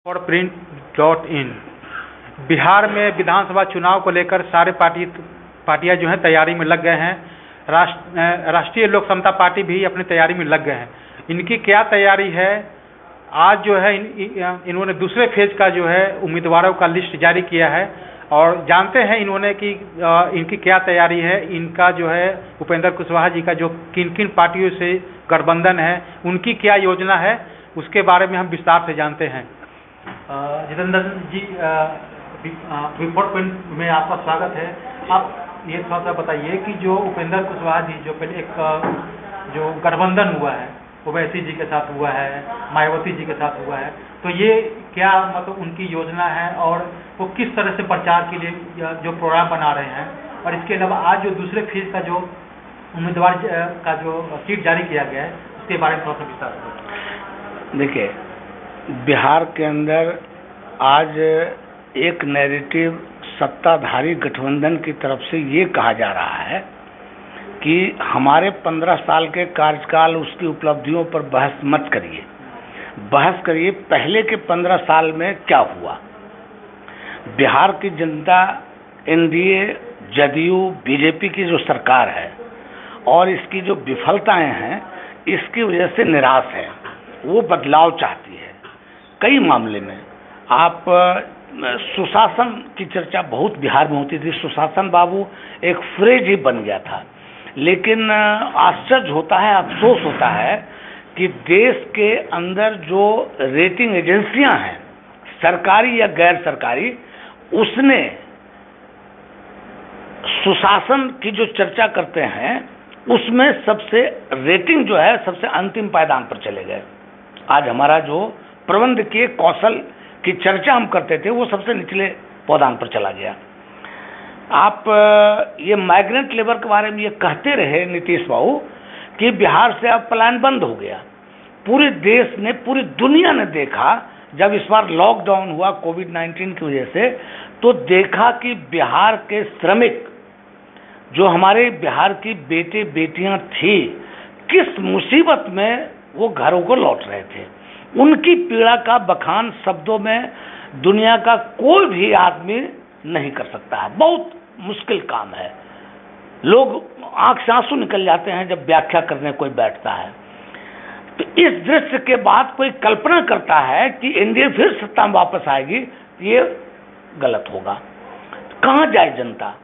और print.in बिहार में विधानसभा चुनाव को लेकर सारे पार्टियां जो हैं तैयारी में लग गए हैं। राष्ट्रीय लोक समता पार्टी भी अपनी तैयारी में लग गए हैं। इनकी क्या तैयारी है? आज जो है इन्होंने दूसरे फेज का जो है उम्मीदवारों का लिस्ट जारी किया है और जानते हैं इन्होंने कि इनकी क्या तैयारी है। इनका जो है उपेंद्र कुशवाहा जी का जो किन किन पार्टियों से गठबंधन है, उनकी क्या योजना है, उसके बारे में हम विस्तार से जानते हैं। जितेंद्र जी, रिपोर्ट में आपका स्वागत है। आप ये थोड़ा सा बताइए कि जो उपेंद्र कुशवाहा जी जो पहले एक जो गठबंधन हुआ है ओवैसी जी के साथ हुआ है, मायावती जी के साथ हुआ है, तो ये क्या मतलब उनकी योजना है और वो किस तरह से प्रचार के लिए जो प्रोग्राम बना रहे हैं, और इसके अलावा आज जो दूसरे फेज का जो उम्मीदवार का जो सीट जारी किया गया है उसके बारे में थोड़ा सा विस्तार करें। देखिए, बिहार के अंदर आज एक नैरेटिव सत्ताधारी गठबंधन की तरफ से ये कहा जा रहा है कि हमारे 15 साल के कार्यकाल उसकी उपलब्धियों पर बहस मत करिए, बहस करिए पहले के 15 साल में क्या हुआ। बिहार की जनता एनडीए, जदयू, बीजेपी की जो सरकार है और इसकी जो विफलताएं हैं, इसकी वजह से निराश है। वो बदलाव चाहती है कई मामले में। आप सुशासन की चर्चा बहुत बिहार में होती थी। सुशासन बाबू एक फ्रेज ही बन गया था, लेकिन आश्चर्य होता है, अफसोस होता है कि देश के अंदर जो रेटिंग एजेंसियां हैं, सरकारी या गैर सरकारी, उसने सुशासन की जो चर्चा करते हैं उसमें सबसे रेटिंग जो है सबसे अंतिम पायदान पर चले गए। आज हमारा जो प्रबंधकीय कौशल की चर्चा हम करते थे वो सबसे निचले पायदान पर चला गया। आप ये माइग्रेंट लेबर के बारे में ये कहते रहे नीतीश बाबू कि बिहार से अब पलायन बंद हो गया। पूरे देश ने, पूरी दुनिया ने देखा जब इस बार लॉकडाउन हुआ कोविड-19 की वजह से, तो देखा कि बिहार के श्रमिक जो हमारे बिहार की बेटे बेटियां थी, किस मुसीबत में वो घरों को लौट रहे थे। उनकी पीड़ा का बखान शब्दों में दुनिया का कोई भी आदमी नहीं कर सकता है। बहुत मुश्किल काम है। लोग आंख से आंसू निकल जाते हैं जब व्याख्या करने कोई बैठता है। तो इस दृश्य के बाद कोई कल्पना करता है कि एनडीए फिर सत्ता में वापस आएगी, ये गलत होगा। कहां जाए जनता?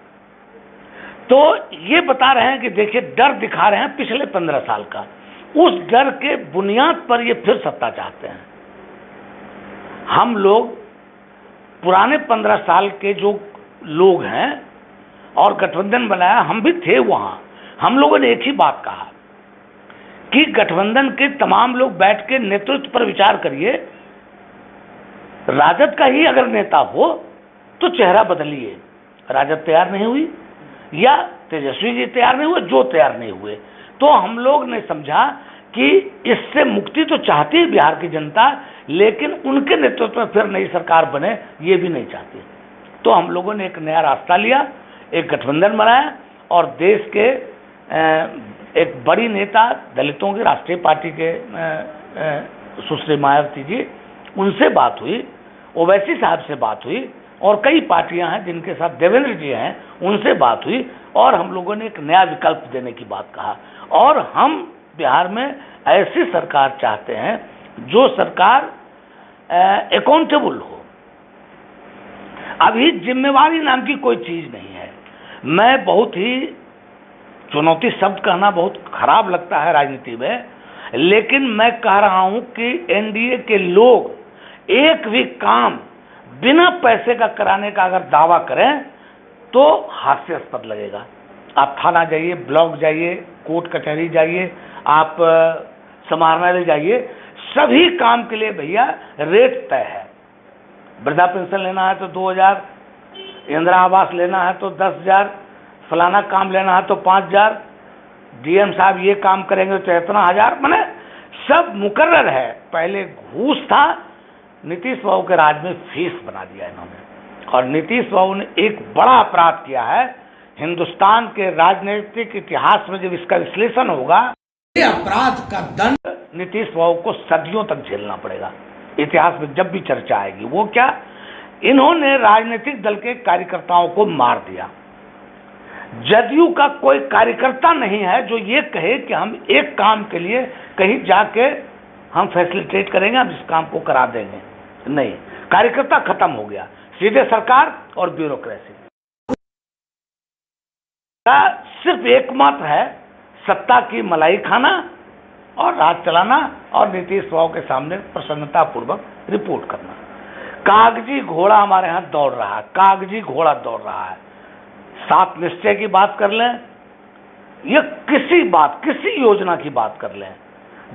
तो ये बता रहे हैं कि देखिए, डर दिखा रहे हैं पिछले 15 साल का। उस डर के बुनियाद पर ये फिर सत्ता चाहते हैं। हम लोग पुराने 15 साल के जो लोग हैं और गठबंधन बनाया, हम भी थे वहां। हम लोगों ने एक ही बात कहा कि गठबंधन के तमाम लोग बैठ के नेतृत्व पर विचार करिए। राजद का ही अगर नेता हो तो चेहरा बदलिए। राजद तैयार नहीं हुई या तेजस्वी जी तैयार नहीं हुए, जो तैयार नहीं हुए, तो हम लोग ने समझा कि इससे मुक्ति तो चाहती है बिहार की जनता, लेकिन उनके नेतृत्व में फिर नई सरकार बने ये भी नहीं चाहती। तो हम लोगों ने एक नया रास्ता लिया, एक गठबंधन बनाया और देश के एक बड़ी नेता, दलितों की राष्ट्रीय पार्टी के सुश्री मायावती जी, उनसे बात हुई, ओवैसी साहब से बात हुई और कई पार्टियां हैं जिनके साथ देवेंद्र जी हैं, उनसे बात हुई और हम लोगों ने एक नया विकल्प देने की बात कहा। और हम बिहार में ऐसी सरकार चाहते हैं जो सरकार अकाउंटेबल हो। अभी जिम्मेवारी नाम की कोई चीज नहीं है। मैं बहुत ही चुनौती शब्द कहना बहुत खराब लगता है राजनीति में, लेकिन मैं कह रहा हूं कि एनडीए के लोग एक भी काम बिना पैसे का कराने का अगर दावा करें तो हास्यास्पद लगेगा। आप थाना जाइए, ब्लॉक जाइए, कोर्ट कचहरी जाइए, आप समाहरणालय जाइए, सभी काम के लिए भैया रेट तय है। वृद्धा पेंशन लेना है तो 2000, इंदिरा आवास लेना है तो 10,000, फलाना काम लेना है तो 5,000, डीएम साहब ये काम करेंगे तो इतना 1000, माने सब मुकर्रर है। पहले घूस था, नीतीश बाबू के राज में फीस बना दिया इन्होंने। और नीतीश बाबू ने एक बड़ा अपराध किया है। हिंदुस्तान के राजनीतिक इतिहास में जब इसका विश्लेषण होगा, ये अपराध का दंड नीतीश बाबू को सदियों तक झेलना पड़ेगा। इतिहास में जब भी चर्चा आएगी। वो क्या, इन्होंने राजनीतिक दल के कार्यकर्ताओं को मार दिया। जदयू का कोई कार्यकर्ता नहीं है जो ये कहे कि हम एक काम के लिए कहीं जाके हम फैसिलिटेट करेंगे, हम इस काम को करा देंगे। नहीं, कार्यकर्ता खत्म हो गया, सीधे सरकार और ब्यूरोक्रेसी का सिर्फ एकमात्र है सत्ता की मलाई खाना और राज चलाना और नीतीश बाबू के सामने प्रसन्नता पूर्वक रिपोर्ट करना। कागजी घोड़ा हमारे यहाँ दौड़ रहा है, कागजी घोड़ा दौड़ रहा है। 7 निश्चय की बात कर लें या किसी योजना की बात कर लें,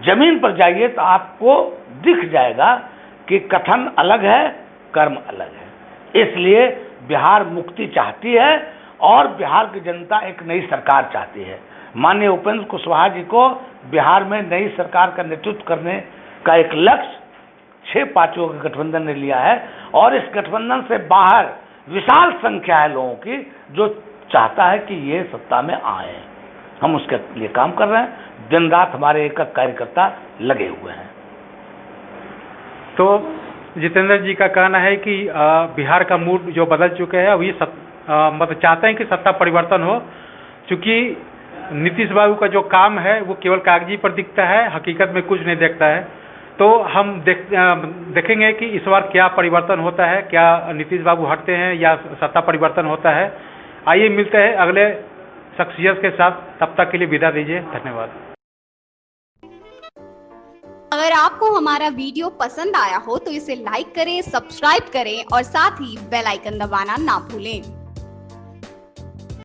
जमीन पर जाइए तो आपको दिख जाएगा कि कथन अलग है, कर्म अलग है। इसलिए बिहार मुक्ति चाहती है और बिहार की जनता एक नई सरकार चाहती है। माननीय उपेंद्र कुशवाहा जी को बिहार में नई सरकार का नेतृत्व करने का एक लक्ष्य 6 पार्टियों के गठबंधन ने लिया है और इस गठबंधन से बाहर विशाल संख्या है लोगों की जो चाहता है कि ये सत्ता में आए। हम उसके लिए काम कर रहे हैं, दिन रात हमारे एक कार्यकर्ता लगे हुए हैं। तो जितेंद्र जी का कहना है कि बिहार का मूड जो बदल चुके हैं, अभी मतलब चाहते हैं कि सत्ता परिवर्तन हो, क्योंकि नीतीश बाबू का जो काम है वो केवल कागजी पर दिखता है, हकीकत में कुछ नहीं देखता है। तो हम देखेंगे कि इस बार क्या परिवर्तन होता है, क्या नीतीश बाबू हटते हैं या सत्ता परिवर्तन होता है। आइए मिलते हैं अगले शख्सियत के साथ, तब तक के लिए विदा दीजिए, धन्यवाद। अगर आपको हमारा वीडियो पसंद आया हो तो इसे लाइक करें, सब्सक्राइब करें और साथ ही बेल आइकन दबाना ना भूलें।